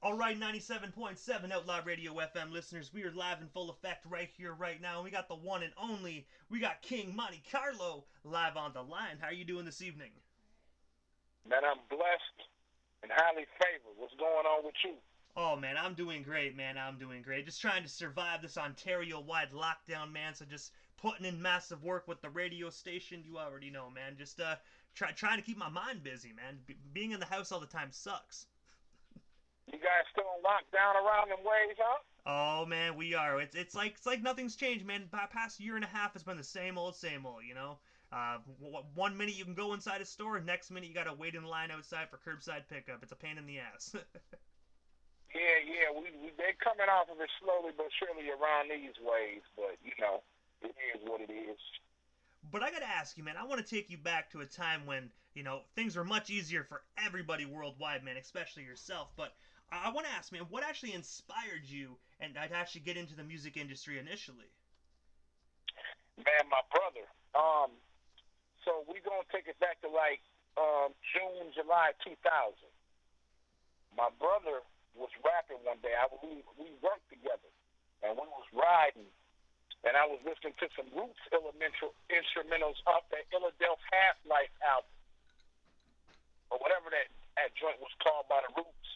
Alright, 97.7 Outlaw Radio FM listeners, we are live in full effect right here, right now, and we got the one and only, we got King Monte Carlo live on the line. How are you doing this evening? Man, I'm blessed and highly favored. What's going on with you? Oh man, I'm doing great, man. I'm doing great. Just trying to survive this Ontario-wide lockdown, man. So just putting in massive work with the radio station. You already know, man. Just trying to keep my mind busy, man. Being in the house all the time sucks. You guys still on lockdown around them ways, huh? Oh man, we are. It's like nothing's changed, man. Past year and a half has been the same old, same old. You know. 1 minute you can go inside a store, next minute you gotta wait in line outside for curbside pickup. It's a pain in the ass. Yeah. They're coming off of it slowly but surely around these ways, but it is what it is. But I gotta ask you, man, I want to take you back to a time when, things were much easier for everybody worldwide, man, especially yourself. But I want to ask, man, what actually inspired you and I'd actually get into the music industry initially? Man, my brother. So we gonna take it back to like June, July 2000. My brother was rapping one day. We worked together, and we was riding, and I was listening to some Roots instrumentals off that Philadelphia Half-Life album, or whatever that joint was called by the Roots.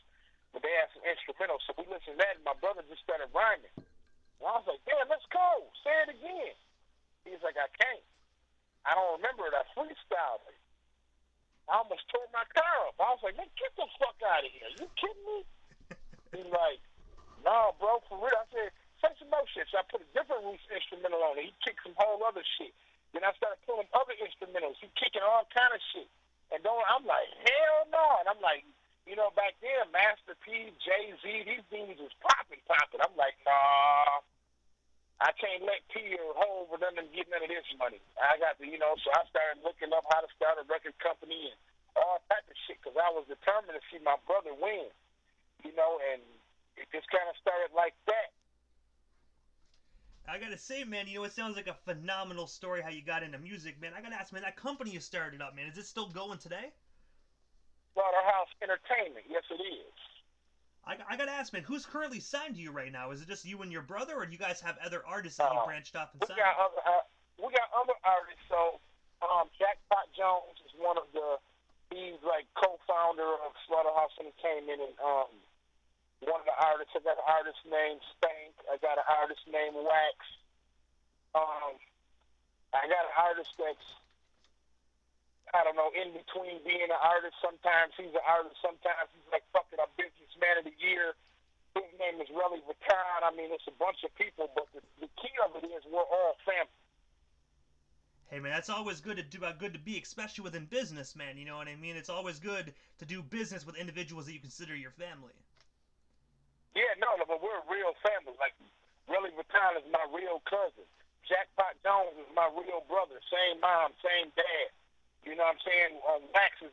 But they had some instrumentals, so we listened to that, and my brother just started rhyming. And I was like, damn, that's cool. Say it again. He's like, I can't. I don't remember it. I freestyled it. I almost tore my car up. I was like, man, get the fuck out of here. You kidding me? He's like, no, bro, for real. I said, say some more shit. So I put a different Roots instrumental on it. He kicked some whole other shit. Then I started pulling other instrumentals. He kicking all kind of shit. And I'm like, hell no. And I'm like, back then, Master P, Jay-Z, these dudes was popping. I'm like, nah, I can't let P or Hov or them get none of this money. I got to, so I started looking up how to start a record company and all type of shit because I was determined to see my brother win. And it just kind of started like that. I gotta say, man, it sounds like a phenomenal story how you got into music, man. I gotta ask, man, that company you started up, man, is it still going today? Slaughterhouse Entertainment, yes it is. I gotta ask, man, who's currently signed to you right now? Is it just you and your brother, or do you guys have other artists that you branched off and signed? We got other artists. So Jackpot Jones is he's like co-founder of Slaughterhouse Entertainment, and one of the artists, I got an artist named Spank. I got an artist named Wax. I got an artist that's, I don't know, in between being an artist. Sometimes he's an artist. Sometimes he's like fucking a businessman of the year. His name is Relly Vuitton. I mean, it's a bunch of people, but the key of it is we're all family. Hey man, that's always good to be, especially within business, man. You know what I mean? It's always good to do business with individuals that you consider your family. Yeah, no, but we're a real family. Like, Relly Vuitton is my real cousin. Jackpot Jones is my real brother. Same mom, same dad. You know what I'm saying? Max is,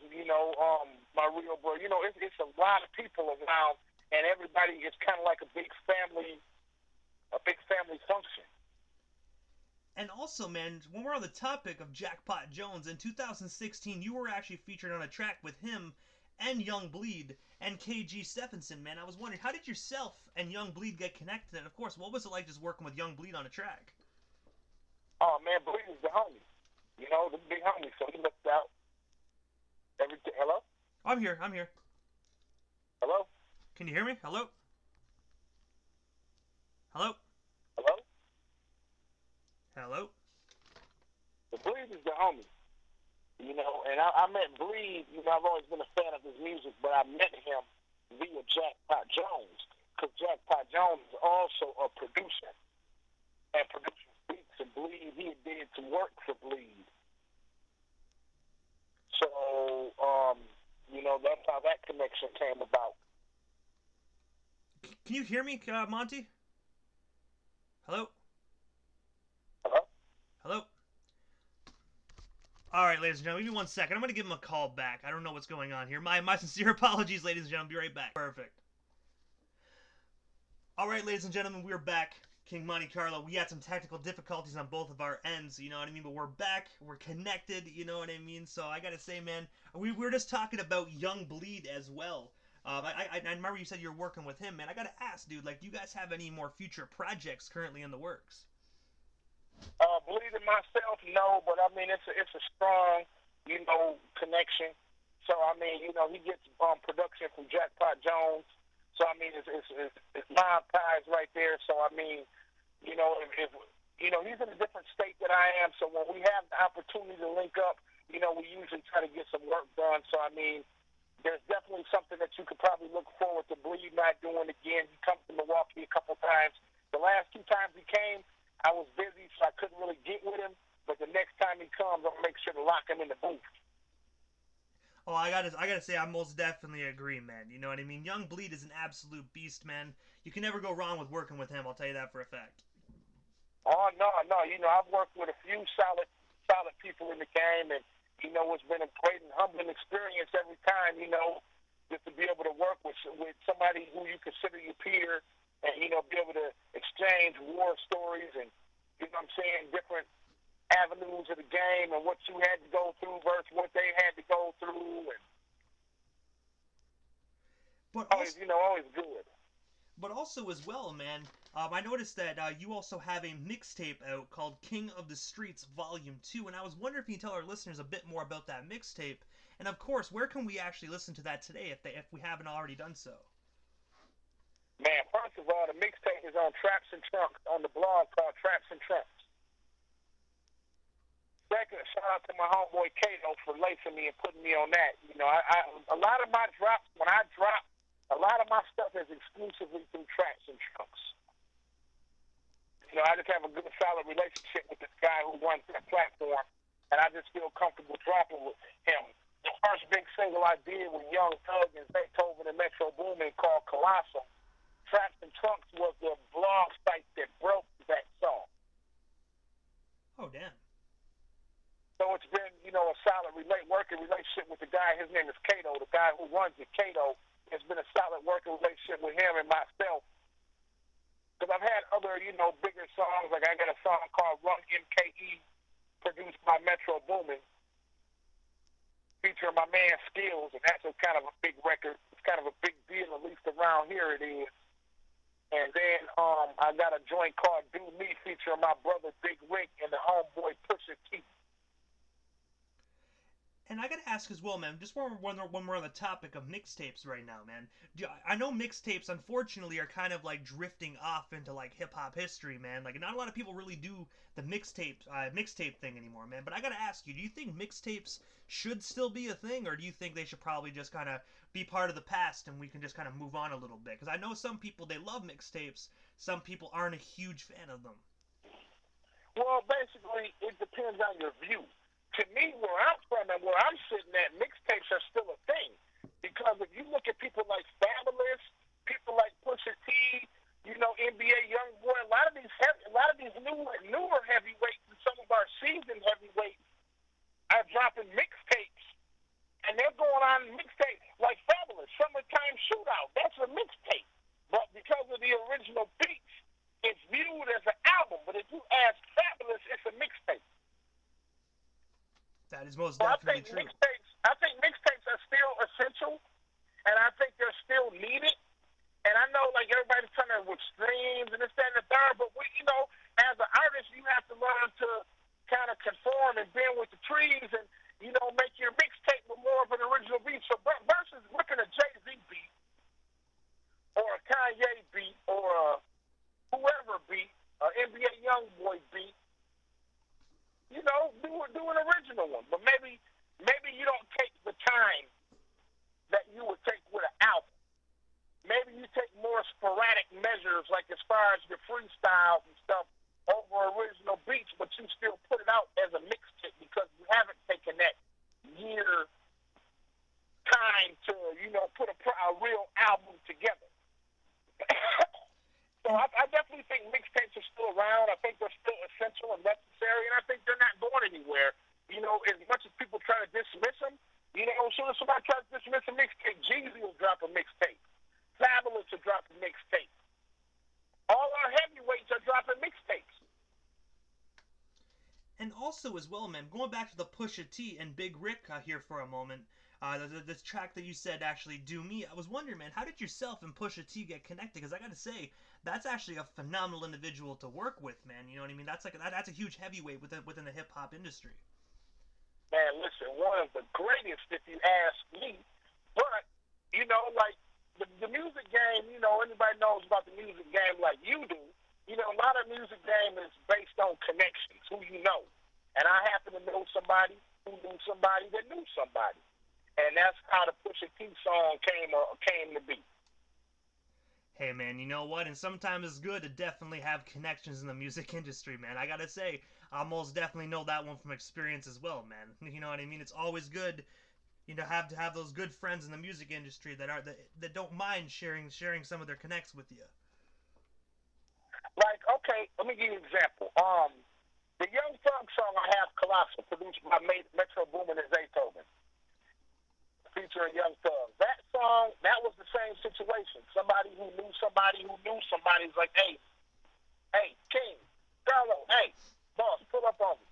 my real brother. It's a lot of people around, and everybody is kind of like a big family function. And also, man, when we're on the topic of Jackpot Jones, in 2016, you were actually featured on a track with him and Young Bleed and KG Stephenson, man. I was wondering, how did yourself and Young Bleed get connected? And of course, what was it like just working with Young Bleed on a track? Oh man, Bleed is the homie. The big homie. So he looked out everything. Hello? I'm here. Hello? Can you hear me? Hello? Hello? Hello? Hello? The Bleed is the homie. And I met Bleed. I've always been a fan of his music, but I met him via Jackpot Jones, because Jackpot Jones is also a producer and produces beats. And Bleed, he did some work for Bleed. So, that's how that connection came about. Can you hear me, Monty? Hello? Hello? Hello? Alright, ladies and gentlemen, give me 1 second. I'm going to give him a call back. I don't know what's going on here. My sincere apologies, ladies and gentlemen. Be right back. Perfect. Alright, ladies and gentlemen, we're back. King Monte Carlo, we had some technical difficulties on both of our ends, you know what I mean? But we're back, we're connected, you know what I mean? So I gotta say, man, we were just talking about Young Bleed as well. I remember you said you're working with him, man. I gotta ask, dude. Like, do you guys have any more future projects currently in the works? Believe in myself, no, but I mean it's a strong, connection. So I mean, he gets production from Jackpot Jones. So I mean, it's live ties right there. So I mean, if he's in a different state than I am. So when we have the opportunity to link up, we usually try to get some work done. So I mean, there's definitely something that you could probably look forward to Bleed not doing again. He comes to Milwaukee a couple times. The last two times he came, I was busy, so I couldn't really get with him. But the next time he comes, I'll make sure to lock him in the booth. Oh, I gotta say, I most definitely agree, man. You know what I mean? Young Bleed is an absolute beast, man. You can never go wrong with working with him. I'll tell you that for a fact. Oh no, no, I've worked with a few solid people in the game, and it's been a great and humbling experience every time. Just to be able to work with somebody who you consider your peer, and be able to exchange war stories and what I'm saying, different avenues of the game and what you had to go through versus what they had to go through, and But always, also, always good. but also as well, man. I noticed that you also have a mixtape out called King of the Streets Volume 2, and I was wondering if you can tell our listeners a bit more about that mixtape. And of course, where can we actually listen to that today if we haven't already done so? Man, first of all, the mixtape is on Traps and Trunks on the blog called Traps and Trunks. Second, shout out to my homeboy Kato for lacing me and putting me on that. A lot of my drops, when I drop, a lot of my stuff is exclusively through Traps and Trunks. I just have a good, solid relationship with this guy who runs that platform, and I just feel comfortable dropping with him. The first big single I did with Young Thug and Beethoven and Metro Boomin called Colossal. Traps and Trunks was the blog site that broke that song. Oh, damn. So it's been, a solid working relationship with the guy. His name is Kato, the guy who runs it. Kato, it's been a solid working relationship with him and myself. Because I've had other, bigger songs. Like I got a song called Run MKE, produced by Metro Boomin, featuring my man Skills, and that's a kind of a big record. It's kind of a big deal, at least around here it is. And then I got a joint called Do Me, featuring my brother Big Rick and the homeboy Pusha T. And I gotta ask as well, man, just when we're on the topic of mixtapes right now, man. I know mixtapes, unfortunately, are kind of like drifting off into like hip hop history, man. Like, not a lot of people really do the mixtape thing anymore, man. But I gotta ask you, do you think mixtapes should still be a thing, or do you think they should probably just kind of be part of the past and we can just kind of move on a little bit? Because I know some people, they love mixtapes, some people aren't a huge fan of them. Well, basically, it depends on your view. To me, where I'm from and where I'm sitting at, mixtapes are still a thing. Because if you look at people like Fabulous, people like Pusha T, NBA YoungBoy, a lot of these newer heavyweights and some of our seasoned heavyweights are dropping mixtapes, and they're going on mixtape like Fabulous, Summertime Shootout. That's a mixtape, but because of the original beats, it's viewed as an album. But if you ask Fabulous, it's a mixtape. That is most So definitely true. I think mixtapes are still essential, and I think they're still needed. And I know, like, everybody's trying to with streams and this, that, and the third, but as an artist, you have to learn to kind of conform and bend with the trees and, make your mixtape with more of an original beat. So versus ripping a Jay-Z beat or a Kanye beat or a whoever beat, an NBA YoungBoy beat, do an original one. But maybe you don't take the time that you would take with an album. Maybe you take more sporadic measures, like as far as your freestyles and stuff, over original beats, but you still put it out as a mixtape because you haven't taken that year time to, put a real album together. So I definitely think mixtapes are still around. I think they're still essential and necessary, and I think they're not going anywhere. As much as people try to dismiss them, as soon as somebody tries to dismiss a mixtape, Jeezy will drop a mixtape. Fabulous will drop a mixtape. All our heavyweights are dropping mixtapes. And also as well, man, going back to the Pusha T and Big Rick here for a moment, The track that you said actually "Do Me." I was wondering, man, how did yourself and Pusha T get connected? Because I got to say, that's actually a phenomenal individual to work with, man. You know what I mean? That's a huge heavyweight within the hip hop industry. Man, listen, one of the greatest, if you ask me. But like the music game, anybody knows about the music game like you do. A lot of music game is based on connections, who you know. And I happen to know somebody who knew somebody that knew somebody, and that's how the Pusha T song came to be. Hey, man, you know what? And sometimes it's good to definitely have connections in the music industry, man. I gotta say, I most definitely know that one from experience as well, man. You know what I mean? It's always good, to have those good friends in the music industry that don't mind sharing some of their connects with you. Like, okay, let me give you an example. The Young Thug song I have, Colossal, produced by Metro Boomin and Zaytoven, featuring Young Thug. That song, that was the same situation. Somebody who knew somebody who knew somebody's like, hey, King, Carlo, hey, boss, pull up on me.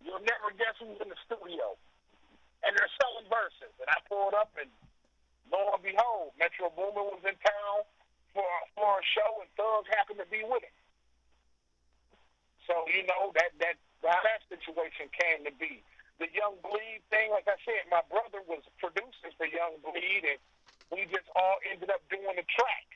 You'll never guess who's in the studio. And they're selling verses. And I pulled up, and lo and behold, Metro Boomin was in town for a show, and Thug happened to be with him. So, how that situation came to be. The Young Bleed thing, like I said, my brother was producing for Young Bleed, and we just all ended up doing the track.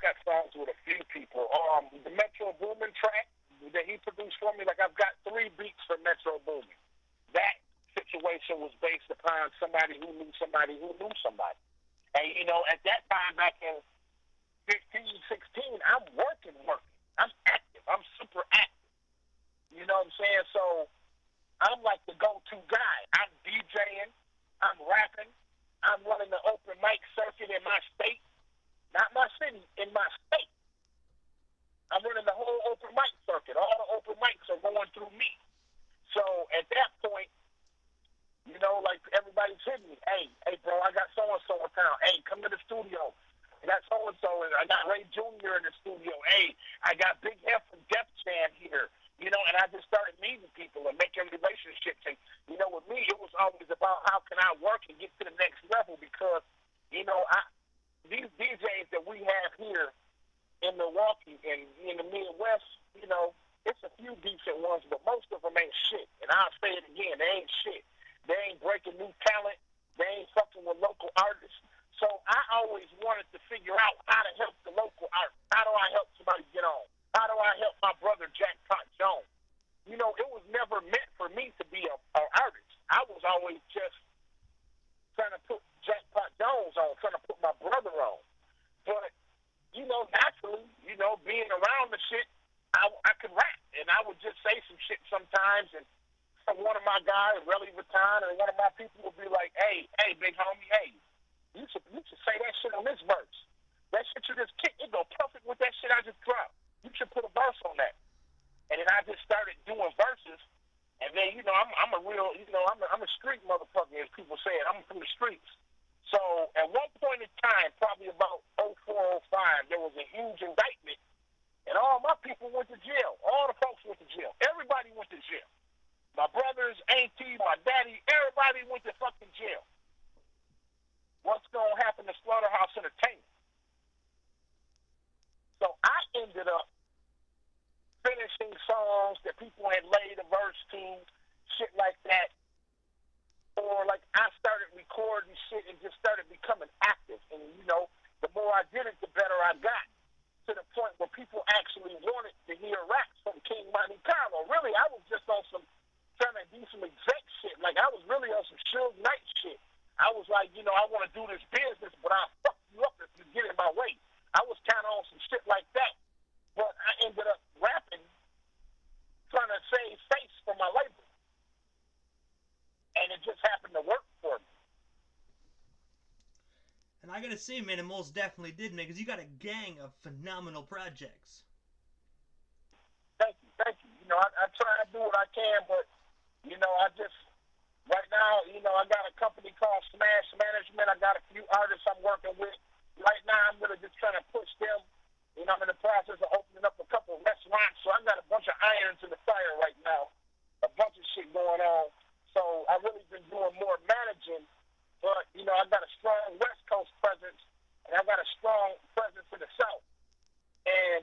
Got songs with a few people. The Metro Boomin track that he produced for me, like I've got 3 beats for Metro Boomin. That situation was based upon somebody who knew somebody who knew somebody. And, at that time, back in 15, 16, I'm working. I'm active. I'm super active. You know what I'm saying? So I'm like the go-to guy. I'm DJing. I'm rapping. I'm running the open mic circuit in my state. Not my city, in my state. I'm running the whole open mic circuit. All the open mics are going through me. So at that point, like everybody's hitting me. Hey, bro, I got so-and-so in town. Hey, come to the studio. I got so-and-so, and I got Ray Jr. in the studio. Hey, I got Big F from Def Jam here. And I just started meeting people and making relationships. And, with me, it was always about how can I work and get to the next level because, these DJs that we have here in Milwaukee and in the Midwest, it's a few decent ones, but most of them ain't shit. And I'll say it again, they ain't shit. They ain't breaking new talent. They ain't fucking with local artists. So I always wanted to figure out how to help the local artists. How do I help somebody get on? How do I help my brother Jackpot Jones? It was never meant for me to be an artist. I was always just trying to put Jackpot Jones on, trying to put my brother on. But, naturally, being around the shit, I could rap. And I would just say some shit sometimes. And one of my guys, Relly Vuitton, and one of my people would be like, hey, big homie, hey, you should say that shit on this verse. That shit you just kicked, it go perfect with that shit I just dropped. You should put a verse on that. And then I just started doing verses. And then, I'm a real, I'm a street motherfucker, as people say it. I'm from the streets. So at one point in time, probably about 04, 05, there was a huge indictment. And all my people went to jail. All the folks went to jail. Everybody went to jail. My brothers, auntie, my daddy, everybody went to fucking jail. What's going to happen to Slaughterhouse Entertainment? So I ended up finishing songs that people had laid a verse to, shit like that. Or like I started recording shit and just started becoming active. And, the more I did it, the better I got. To the point where people actually wanted to hear raps from King Monte Carlo. Really, I was just on some trying to do some exec shit. Like I was really on some Suge Knight shit. I was like, I want to do this business, but I'll fuck you up if you get in my way. I was kind of on some shit like that. But I ended up rapping, trying to save face for my label. And it just happened to work for me. And I gotta say, man, it most definitely did, man, because you got a gang of phenomenal projects. Thank you. I try to do what I can, but, I just, right now, I got a company called Smash Management. I got a few artists I'm working with. Right now, I'm really just trying to push them. I'm in the process of opening up a couple of restaurants, so I got a bunch of irons in the fire right now. A bunch of shit going on. So I've really been doing more managing, but I got a strong West Coast presence, and I got a strong presence in the South. And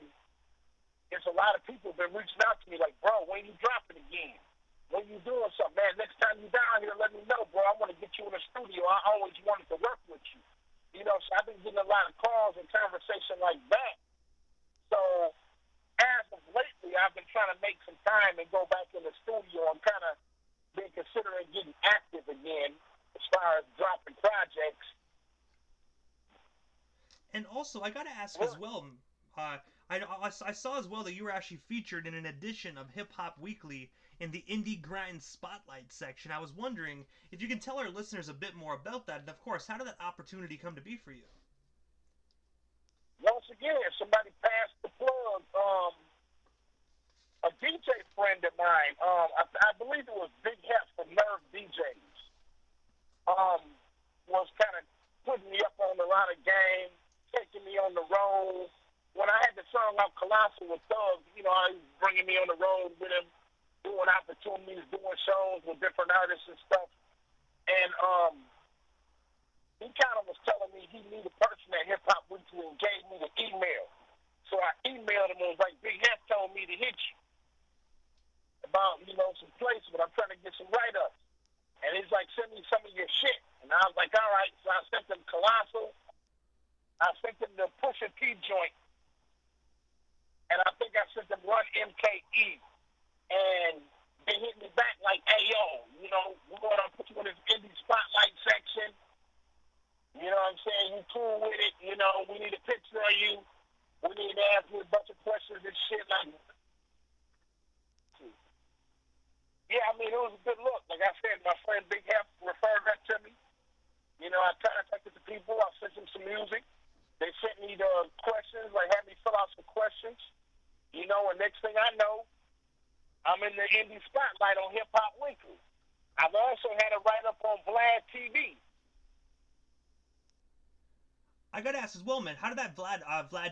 it's a lot of people been reaching out to me like, bro, when you dropping again? When you doing something, man? Next time you down here, let me know, bro. I want to get you in the studio. I always wanted to work with you. So I've been getting a lot of calls and conversation like that. So as of lately, I've been trying to make some time and go back in the studio. I'm kind of been considering getting active again as far as dropping projects. And also, I gotta ask as well. I saw as well that you were actually featured in an edition of Hip Hop Weekly in the Indie Grind Spotlight section. I was wondering if you can tell our listeners a bit more about that, and of course, how did that opportunity come to be for you? Once again, somebody passed the plug. A DJ friend of mine, I believe it was Big Hef from Nerve DJs, was kind of putting me up on a lot of game, taking me on the road. When I had the song out Colossal with Thug, he was bringing me on the road with him, doing opportunities, doing shows with different artists and stuff. And he kind of was telling me he knew the person at Hip Hop Weekly and gave me the email. So I emailed him and was like, Big Hef told me to hit you about, some places, but I'm trying to get some write-ups. And he's like, send me some of your shit. And I was like, all right. So I sent him Colossal. I sent him the Pusha T joint. And I think I sent him Run MKE. And they hit me back like, hey, yo, we're going to put you in this indie spotlight section. You know what I'm saying? You cool with it. We need a picture of you. We need to ask you a bunch of questions and shit like that. Yeah, I mean, it was a good look. Like I said, my friend Big Hef referred that to me. I contacted the people. I sent them some music. They sent me the questions, like had me fill out some questions. And next thing I know, I'm in the indie spotlight on Hip Hop Weekly. I've also had a write-up on Vlad TV. I gotta ask as well, man, how did that Vlad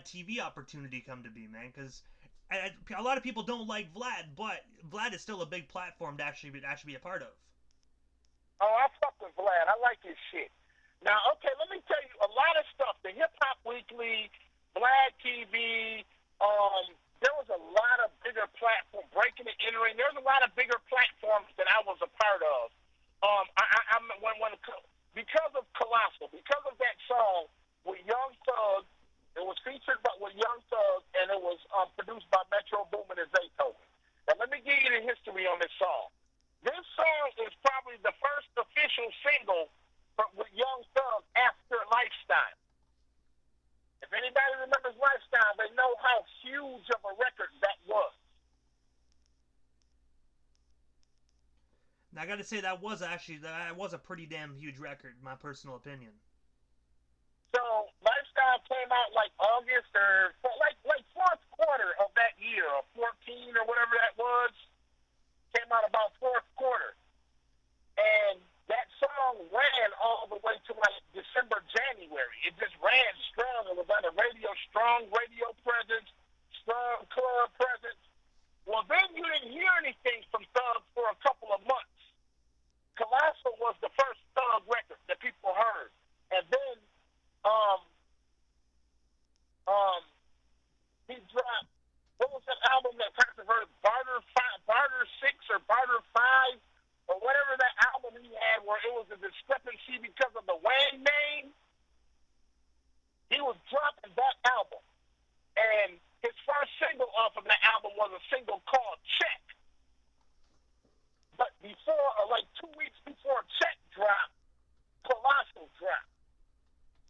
TV opportunity come to be, man? Because a lot of people don't like Vlad, but Vlad is still a big platform to actually be a part of. Oh, I fuck with Vlad. I like his shit. Now, okay, let me tell you a lot of stuff. The Hip Hop Weekly, Vlad TV, there was a lot of bigger platforms, breaking and entering. There was a lot of bigger platforms that I was a part of. Because of Colossal, because of that song with Young Thug, it was featured with Young Thug, and it was produced by Metro Boomin and Zaytoven. Now, let me give you the history on this song. This song is probably the first official single with Young Thug after Lifestyle. If anybody remembers Lifestyle, they know how huge of a record that was. Now, I gotta say that was a pretty damn huge record, in my personal opinion. So Lifestyle came out like August or like fourth quarter of that year, or 14 or whatever that was. Came out about fourth quarter, and that song ran all the way to like December, January. It just ran strong. It was on the radio, strong radio presence, strong club presence. Well, then you didn't hear anything from Thug for a couple of months. Colossal was the first Thug record that people heard, and then he dropped, what was that album that controversial, Barter 6 or Barter 5 or whatever that album he had where it was a discrepancy because of the Wayne name. He was dropping that album, and his first single off of that album was a single called Check. But before, like 2 weeks before Check dropped, Colossal dropped.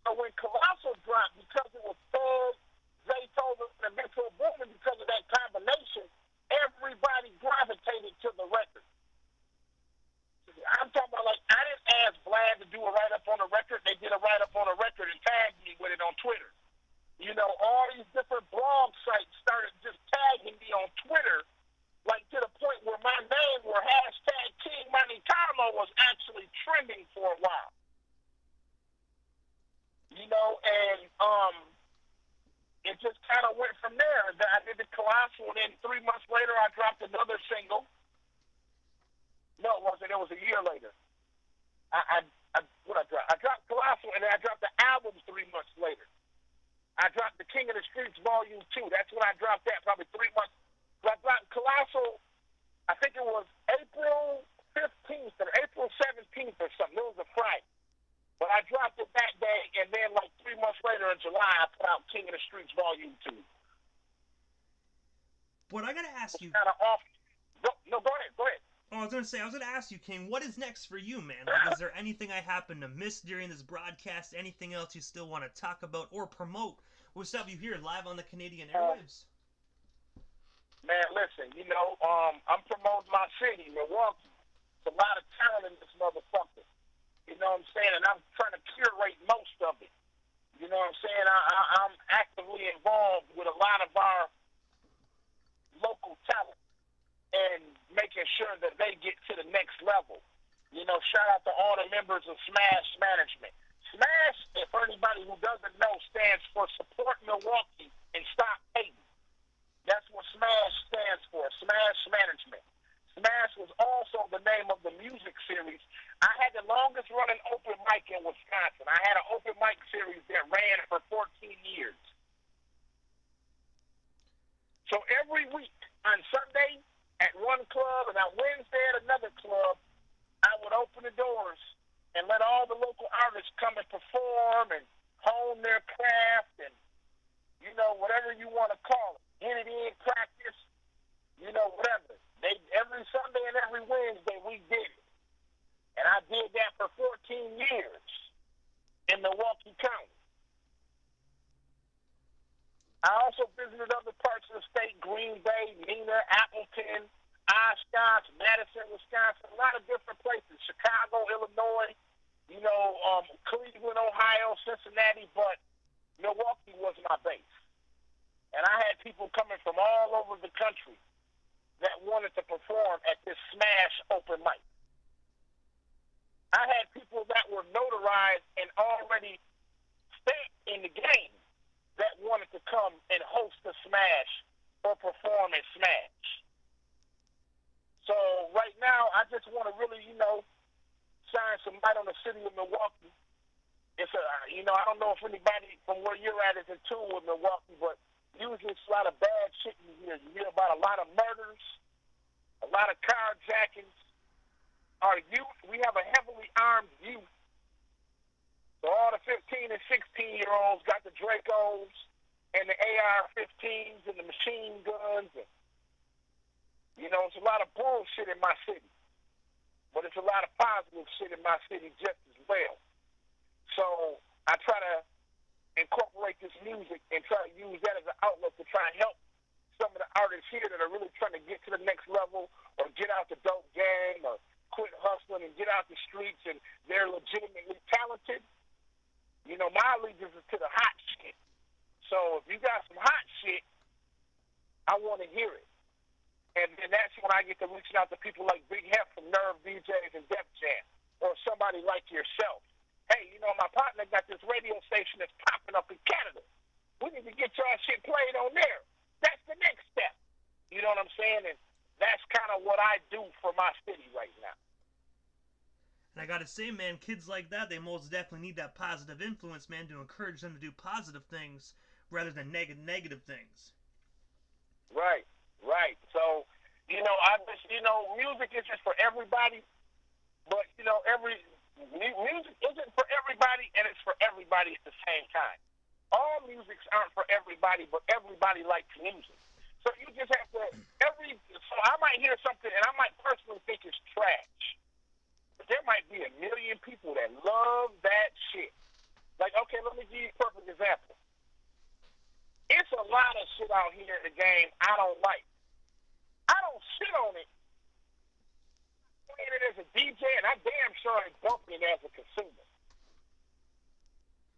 So when Colossal dropped, because it was Thug, Zaytoven, and Metro Boomin, because of that combination, everybody gravitated to the record. I'm talking about, like, I didn't ask Vlad to do a write-up on a record. They did a write-up on a record and tagged me with it on Twitter. All these different blog sites started just tagging me on Twitter, like to the point where my name, where hashtag King Monte Carlo was actually trending for a while. And it just kind of went from there. I did the Colossal, and then 3 months later, I dropped another single. No, it wasn't. It was a year later. What I dropped? I dropped Colossal, and then I dropped the album 3 months later. I dropped The King of the Streets Volume 2. That's when I dropped that, probably 3 months. So I dropped Colossal, I think it was April 15th or April 17th or something. It was a Friday. But I dropped it that day, and then like 3 months later in July, I put out King of the Streets Volume 2. But I gotta ask you. Kind of off. No, go ahead. Go ahead. Oh, I was gonna ask you, King, what is next for you, man? Like, is there anything I happen to miss during this broadcast? Anything else you still want to talk about or promote with stuff you hear live on the Canadian airwaves? Man, listen, I'm promoting my city, Milwaukee. There's a lot of talent in this motherfucker. You know what I'm saying? And I'm trying to curate most of it. You know what I'm saying? I'm actively involved with a lot of our local talent and making sure that they get to the next level. Shout out to all the members of Smash Management. Smash, for anybody who doesn't know, stands for Support Milwaukee and Stop Hating. That's what Smash stands for, Smash Management. Smash was also the name of the music series. I had the longest running open mic in Wisconsin. I had an open mic series that ran for 14 years. So every week on Sunday at one club and on Wednesday at another club, I would open the doors and let all the local artists come and perform and hone their craft and, whatever you want to call it. Get it in, practice, whatever. Every Sunday and every Wednesday we did it. And I did that for 14 years in Milwaukee County. I also visited other parts of the state, Green Bay, Neenah, Appleton, Oshkosh, Madison, Wisconsin, a lot of different places, Chicago, Illinois, Cleveland, Ohio, Cincinnati, but Milwaukee was my base. And I had people coming from all over the country that wanted to perform at this Smash open mic. I had people that were notarized and already stamped in the game that wanted to come and host a Smash or perform at Smash. So right now, I just want to really, shine some light on the city of Milwaukee. I don't know if anybody from where you're at is in tune with Milwaukee, but usually it's a lot of bad shit you hear. You hear about a lot of murders, a lot of carjackings. Our youth, we have a heavily armed youth. So all the 15 and 16-year-olds got the Dracos and the AR-15s and the machine guns. And, it's a lot of bullshit in my city. But it's a lot of positive shit in my city just as well. So I try to incorporate this music and try to use that as an outlet to try and help some of the artists here that are really trying to get to the next level or get out the dope game or quit hustling and get out the streets and they're legitimately talented. My allegiance is to the hot shit. So if you got some hot shit, I want to hear it. And that's when I get to reaching out to people like Big Hef from Nerve DJs and Def Jam or somebody like yourself. Hey, my partner got this radio station that's popping up in Canada. We need to get your shit played on there. That's the next step. You know what I'm saying? And that's kind of what I do for my city right now. And I gotta say, man, kids like that, they most definitely need that positive influence, man, to encourage them to do positive things rather than negative things. Right. So, music is just for everybody, but, music isn't for everybody, and it's for everybody at the same time. All musics aren't for everybody, but everybody likes music. So you just have to, so I might hear something, and I might personally think it's trash. But there might be a million people that love that shit. Like, okay, let me give you a perfect example. It's a lot of shit out here in the game I don't like. I don't shit on it. I'm playing it as a DJ, and I damn sure ain't bumping it as a consumer.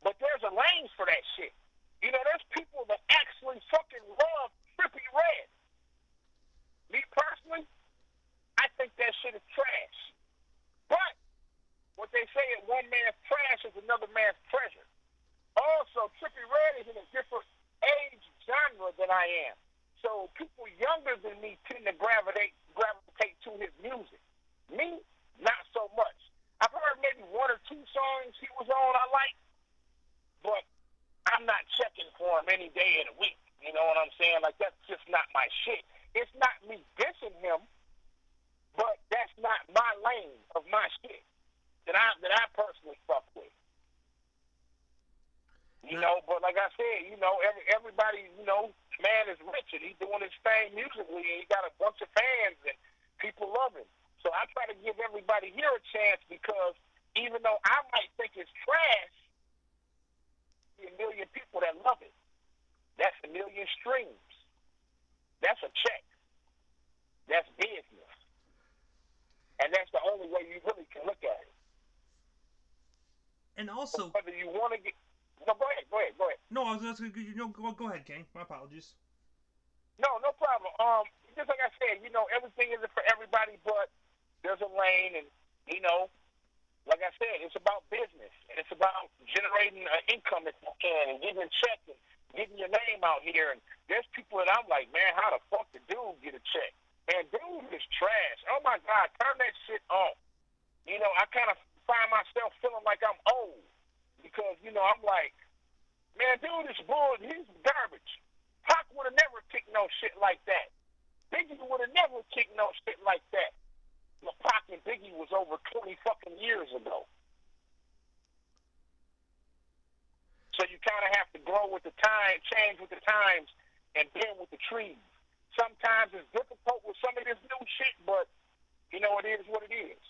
But there's a lane for that shit. There's people that actually fucking love Trippie Redd. Me personally, I think that shit is trash. But what they say is one man's trash is another man's treasure. Also, Trippie Redd is in a different age genre than I am. So people younger than me tend to gravitate to his music. Me, not so much. I've heard maybe one or two songs he was on I like, but I'm not checking for him any day of the week. You know what I'm saying? Like, that's just not my shit. It's not me dissing him, but that's not my lane of my shit that I personally fuck with. You Now, know, but like I said, you know, everybody, you know, man is rich and he's doing his thing musically and he got a bunch of fans and people love him. So I try to give everybody here a chance because even though I might think it's trash, there's a million people that love it. That's a million streams. That's a check. That's business. And that's the only way you really can look at it. and also, Whether you want to get... No, go ahead. no, I was just go ahead, King. My apologies. No problem. Just like I said, you know, everything isn't for everybody, but there's a lane, and you know, like I said, it's about business, and it's about generating an income if you can, and getting a check, and getting your name out here. And there's people that I'm like, man, how the fuck did dude get a check? Man, dude is trash. Oh my God, turn that shit off. You know, I kind of find myself feeling like I'm old because you know I'm like, man, dude is bull. He's garbage. Pac would have never kicked no shit like that. Biggie would have never kicked no shit like that. The Pac and Biggie was over 20 fucking years ago. So you kind of have to grow with the time, change with the times, and bend with the trees. Sometimes it's difficult with some of this new shit, but you know, it is what it is.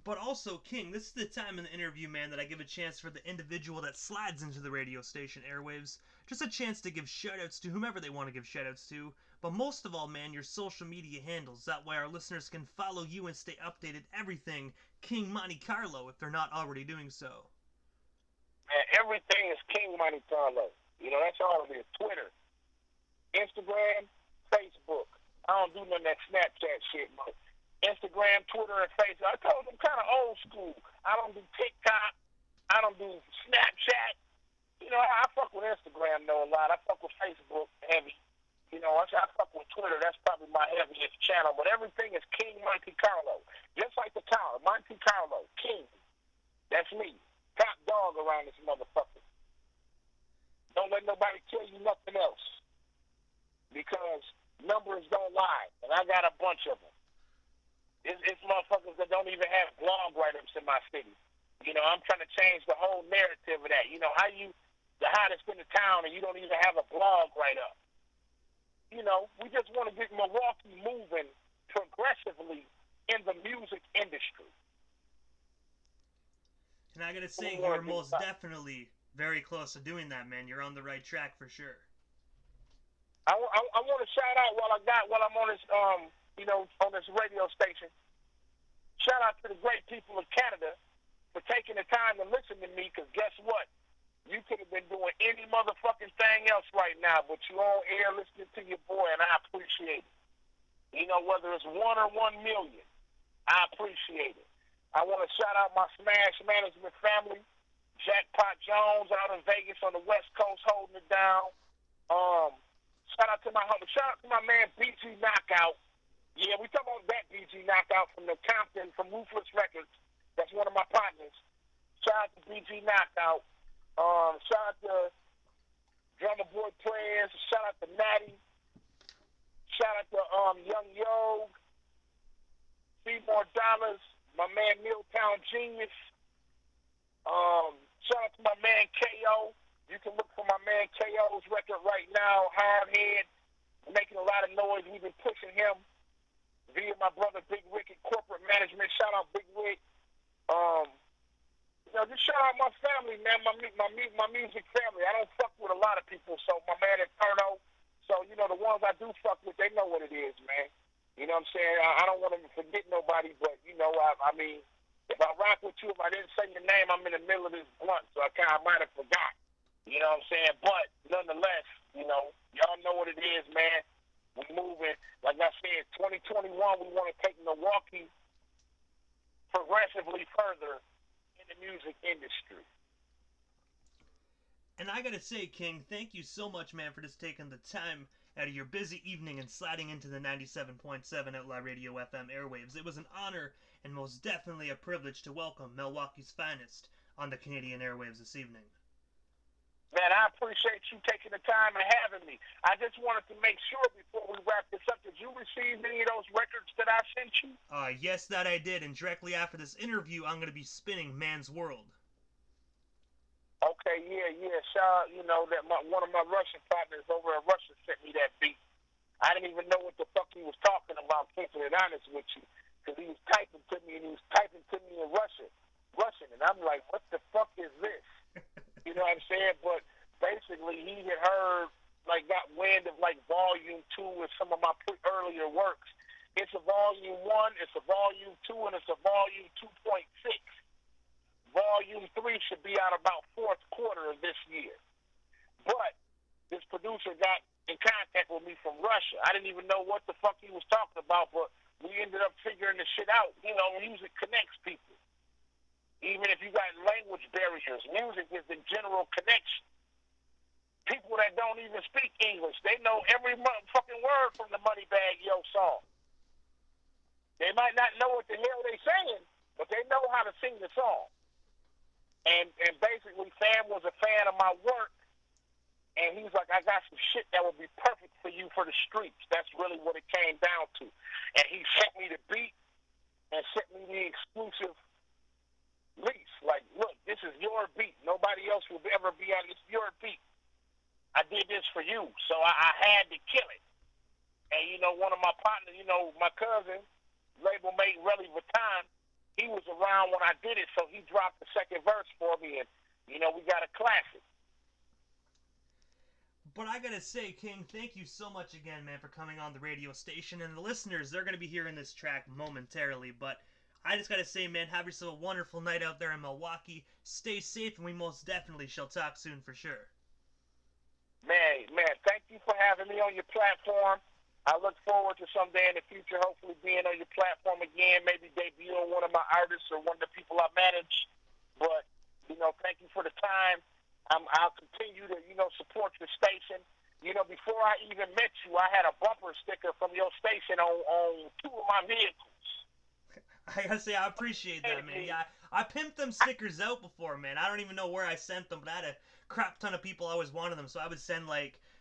But also, King, this is the time in the interview, man, that I give a chance for the individual that slides into the radio station airwaves. Just a chance to give shoutouts to whomever they want to give shoutouts to. But most of all, man, your social media handles. That way our listeners can follow you and stay updated everything King Monte Carlo if they're not already doing so. Man, everything is King Monte Carlo. You know, that's all it is. Twitter, Instagram, Facebook. I don't do none of that Snapchat shit, but Instagram, Twitter, and Facebook. I told them kind of old school. I don't do TikTok. I don't do Snapchat. You know, I fuck with Instagram though a lot. I fuck with Facebook heavy. You know, I fuck with Twitter. That's probably my heaviest channel. But everything is King Monte Carlo. Just like the tower, Monte Carlo, King. That's me. Top dog around this motherfucker. Don't let nobody tell you nothing else. Because numbers don't lie. And I got a bunch of them. It's motherfuckers that don't even have blog write-ups in my city. You know, I'm trying to change the whole narrative of that. You know, how you the hottest in the town and you don't even have a blog write-up. You know, we just want to get Milwaukee moving progressively in the music industry. And I gotta say, you're most definitely very close to doing that, man. You're on the right track for sure. I want to shout out while I'm on this you know, on this radio station. Shout out to the great people of Canada for taking the time to listen to me, because guess what? You could have been doing any motherfucking thing else right now, but you on air listening to your boy, and I appreciate it. You know, whether it's 1 or 1 million, I appreciate it. I want to shout out my Smash Management family, Jackpot Jones out in Vegas on the West Coast holding it down. Shout out to my man BG Knockout. Yeah, we talking about that BG Knockout from the Compton, from Ruthless Records. That's one of my partners. Shout out to BG Knockout. Shout out to Drummer Boy Players. Shout out to Natty. Shout out to Young Yo. Seymour Dollars. My man Milltown Genius. Shout out to my man KO. You can look for my man KO's record right now, Hardhead. Making a lot of noise. We've been pushing him via my brother Big Rick at Corporate Management. Shout out Big Rick. You know, just shout out my family, man. My music family. I don't fuck with a lot of people, so my man Inferno. So you know, the ones I do fuck with, they know what it is, man. You know what I'm saying? I don't want to forget nobody, but you know, I mean, if I rock with you, if I didn't say your name, I'm in the middle of this blunt, so I might have forgot. You know what I'm saying? But nonetheless, you know, y'all know what it is, man. We're moving. Like I said, 2021, we want to take Milwaukee progressively further in the music industry. And I gotta say, King, thank you so much, man, for just taking the time out of your busy evening and sliding into the 97.7 Outlaw Radio FM airwaves. It was an honor and most definitely a privilege to welcome Milwaukee's finest on the Canadian airwaves this evening. Man, I appreciate you taking the time and having me. I just wanted to make sure before we wrap this up, did you receive any of those records that I sent you? Yes, that I did, and directly after this interview, I'm going to be spinning Man's World. Okay, yeah. Sean, that one of my Russian partners over in Russia sent me that beat. I didn't even know what the fuck he was talking about, keeping it honest with you, because he was typing to me, and he was typing to me in Russian, and I'm like, what the fuck is this? You know what I'm saying? But basically, he had heard, got wind of, Volume 2 and some of my earlier works. It's a Volume 1, it's a Volume 2, and it's a Volume 2.6. Volume 3 should be out about fourth quarter of this year. But this producer got in contact with me from Russia. I didn't even know what the fuck he was talking about, but we ended up figuring the shit out. Music connects people. Even if you got language barriers, music is the general connection. People that don't even speak English, they know every fucking word from the Moneybagg Yo song. They might not know what the hell they saying, but they know how to sing the song. And basically, Sam was a fan of my work, and he's like, I got some shit that would be perfect for you for the streets. That's really what it came down to. And he sent me the beat and sent me the exclusive lease. Like, look, this is your beat. Nobody else will ever be on this. Your beat. I did this for you, so I had to kill it. And one of my partners, my cousin, label mate Relly Vuitton, he was around when I did it, so he dropped the second verse for me, and we got a classic. But I gotta say, King, thank you so much again, man, for coming on the radio station. And the listeners, they're gonna be hearing this track momentarily, but I just gotta say, man, have yourself a wonderful night out there in Milwaukee. Stay safe, and we most definitely shall talk soon for sure. Man, thank you for having me on your platform. I look forward to someday in the future, hopefully being on your platform again, maybe debuting one of my artists or one of the people I manage. But, thank you for the time. I'll continue to, support your station. Before I even met you, I had a bumper sticker from your station on two of my vehicles. I gotta say, I appreciate that, man. Yeah, I pimped them stickers out before, man. I don't even know where I sent them, but I had a crap ton of people always wanted them, so I would send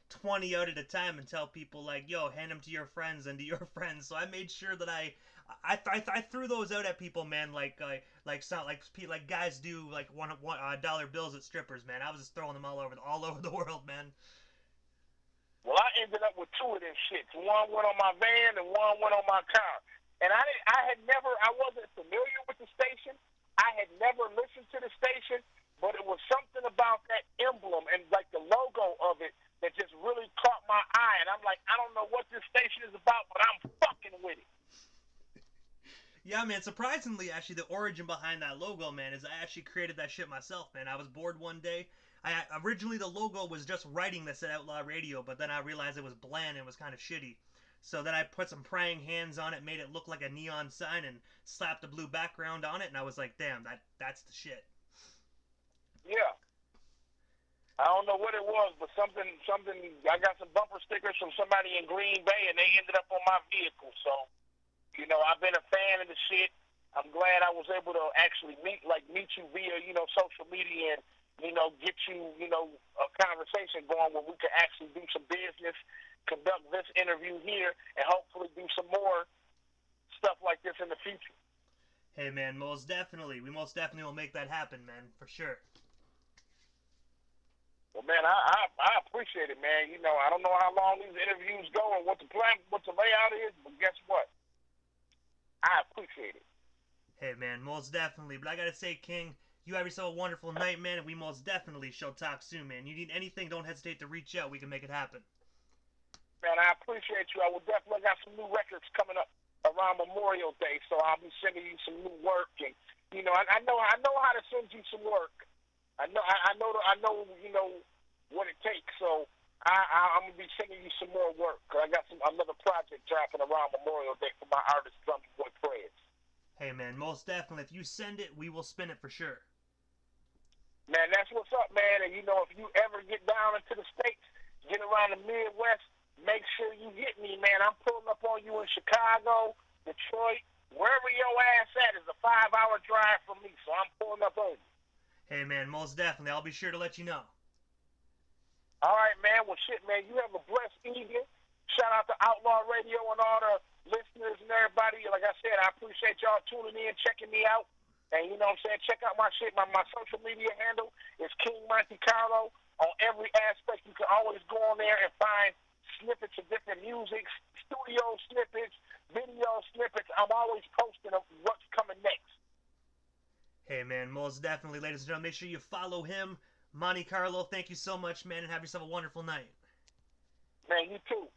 20 out at a time and tell people yo, hand them to your friends and to your friends. So I made sure that I threw those out at people, man, like guys do one dollar bills at strippers, man. I was just throwing them all over the world, man. Well, I ended up with two of them shits. One went on my van and one went on my car. And I wasn't familiar with the station. I had never listened to the station, but it was something about that emblem and the logo of it that just really caught my eye. And I'm like, I don't know what this station is about, but I'm fucking with it. Yeah, man, surprisingly, actually, the origin behind that logo, man, is I actually created that shit myself, man. I was bored one day. Originally, the logo was just writing that said Outlaw Radio, but then I realized it was bland and was kind of shitty. So then I put some praying hands on it, made it look like a neon sign, and slapped a blue background on it, and I was like, damn, that's the shit. Yeah. I don't know what it was, but something, I got some bumper stickers from somebody in Green Bay, and they ended up on my vehicle. So, I've been a fan of the shit. I'm glad I was able to actually meet you via, social media and, get you, a conversation going where we could actually do some business, conduct this interview here, and hopefully do some more stuff like this in the future. Hey, man, most definitely. We most definitely will make that happen, man, for sure. Well, man, I appreciate it, man. I don't know how long these interviews go and what the layout is, but guess what? I appreciate it. Hey, man, most definitely. But I gotta say, King, you have yourself a wonderful night, man, and we most definitely shall talk soon, man. You need anything, don't hesitate to reach out. We can make it happen. Man, I appreciate you. I will definitely got some new records coming up around Memorial Day, so I'll be sending you some new work. And I know how to send you some work. I know what it takes. So I'm gonna be sending you some more work. I got another project dropping around Memorial Day for my artist, Drummy Boy Prayers. Hey, man, most definitely. If you send it, we will spin it for sure. Man, that's what's up, man. And if you ever get down into the States, get around the Midwest, make sure you hit me, man. I'm pulling up on you in Chicago, Detroit, wherever your ass at is a 5-hour drive from me, so I'm pulling up on you. Hey, man, most definitely. I'll be sure to let you know. All right, man. Well, shit, man. You have a blessed evening. Shout out to Outlaw Radio and all the listeners and everybody. Like I said, I appreciate y'all tuning in, checking me out. And you know what I'm saying? Check out my shit. My social media handle is King Monte Carlo. On every aspect, you can always go on there and find snippets of different music, studio snippets, video snippets. I'm always posting of what's coming next. Hey, man, most definitely. Ladies and gentlemen, make sure you follow him. Monte Carlo, thank you so much, man, and have yourself a wonderful night. Man, you too.